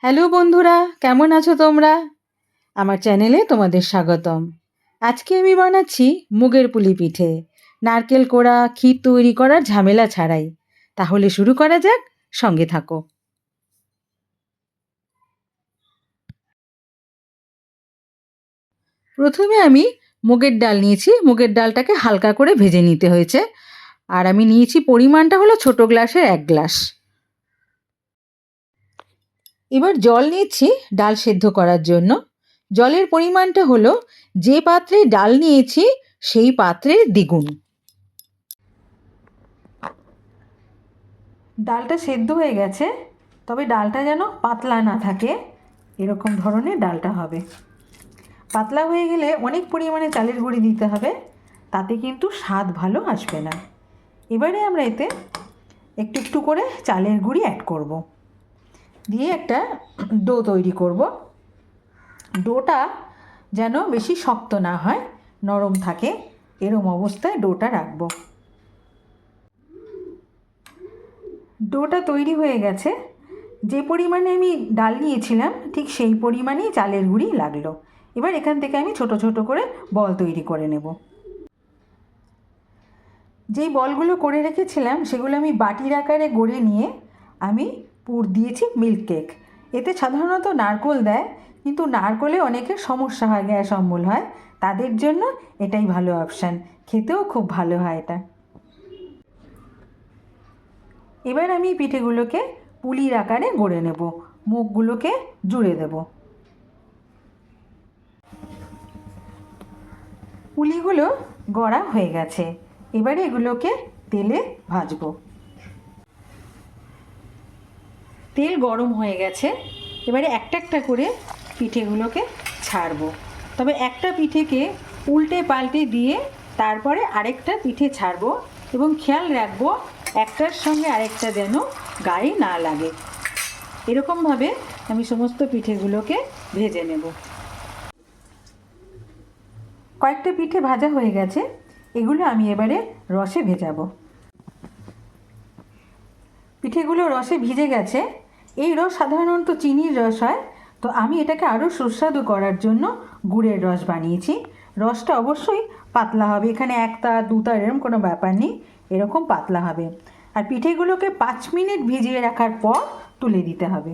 Hello বন্ধুরা, কেমন আছো তোমরা? আমার চ্যানেলে তোমাদের স্বাগতম। আজকে আমি বানাচ্ছি মুগের পুলি পিঠে, নারকেল কোড়া ক্ষীর তৈরি করার ঝামেলা ছাড়াই। তাহলে শুরু করা যাক, সঙ্গে থাকো। প্রথমে আমি মুগের ডাল নিয়েছি। মুগের ডালটাকে হালকা করে ভেজে নিতে হয়েছে। আর আমি নিয়েছি, পরিমাণটা হলো ছোট গ্লাসের 1 গ্লাস। এবার জল নিচ্ছি ডাল সেদ্ধ করার জন্য। জলের পরিমাণটা হলো যে পাত্রে ডাল নিয়েছি সেই পাত্রের দ্বিগুণ। ডালটা সেদ্ধ হয়ে গেছে, তবে ডালটা যেন পাতলা না থাকে, এরকম ধরনের ডালটা হবে। পাতলা হয়ে গেলে অনেক পরিমাণে চালের গুঁড়ি দিতে হবে, তাতে কিন্তু স্বাদ ভালো আসবে না। এবারে আমরা এতে একটু একটু করে চালের গুঁড়ি অ্যাড করব, দিয়ে একটা ডো তৈরি করব। ডোটা যেন বেশি শক্ত না হয়, নরম থাকে, এরম অবস্থায় ডোটা রাখবো। ডোটা তৈরি হয়ে গেছে। যে পরিমাণে আমি ডাল নিয়েছিলাম ঠিক সেই পরিমাণেই চালের গুঁড়ি লাগলো। এবার এখান থেকে আমি ছোট ছোট করে বল তৈরি করে নেব। যেই বলগুলো করে রেখেছিলাম সেগুলো আমি বাটির আকারে গড়ে নিয়ে আমি পুর দিয়েছি মিল্ক কেক। এতে সাধারণত নারকেল দেয়, কিন্তু নারকেলে অনেকের সমস্যা হয়, গ্যাস অম্বল হয়, তাদের জন্য এটাই ভালো অপশান। খেতেও খুব ভালো হয় এটা। এবার আমি পিঠেগুলোকে পুলির আকারে গড়ে নেব, মুখগুলোকে জুড়ে দেব। পুলিগুলো গড়া হয়ে গেছে, এবারে এগুলোকে তেলে ভাজবো। তেল গরম হয়ে গেছে, এবারে একটা একটা করে পিঠেগুলোকে ছাড়বো। তবে একটা পিঠেকে উল্টে পাল্টে দিয়ে তারপরে আরেকটা পিঠে ছাড়বো, এবং খেয়াল রাখবো একটার সঙ্গে আরেকটা যেন গায়ে না লাগে। এরকমভাবে আমি সমস্ত পিঠেগুলোকে ভেজে নেব। কয়েকটা পিঠে ভাজা হয়ে গেছে, এগুলো আমি এবারে রসে ভেজাবো। পিঠেগুলো রসে ভিজে গেছে। এই রস সাধারণত চিনির রস হয়, তো আমি এটাকে আরও সুস্বাদু করার জন্য গুড়ের রস বানিয়েছি। রসটা অবশ্যই পাতলা হবে, এখানে 1 তার 2 তার এরকম কোনো ব্যাপার নেই, এরকম পাতলা হবে। আর পিঠেগুলোকে 5 মিনিট ভিজিয়ে রাখার পর তুলে দিতে হবে।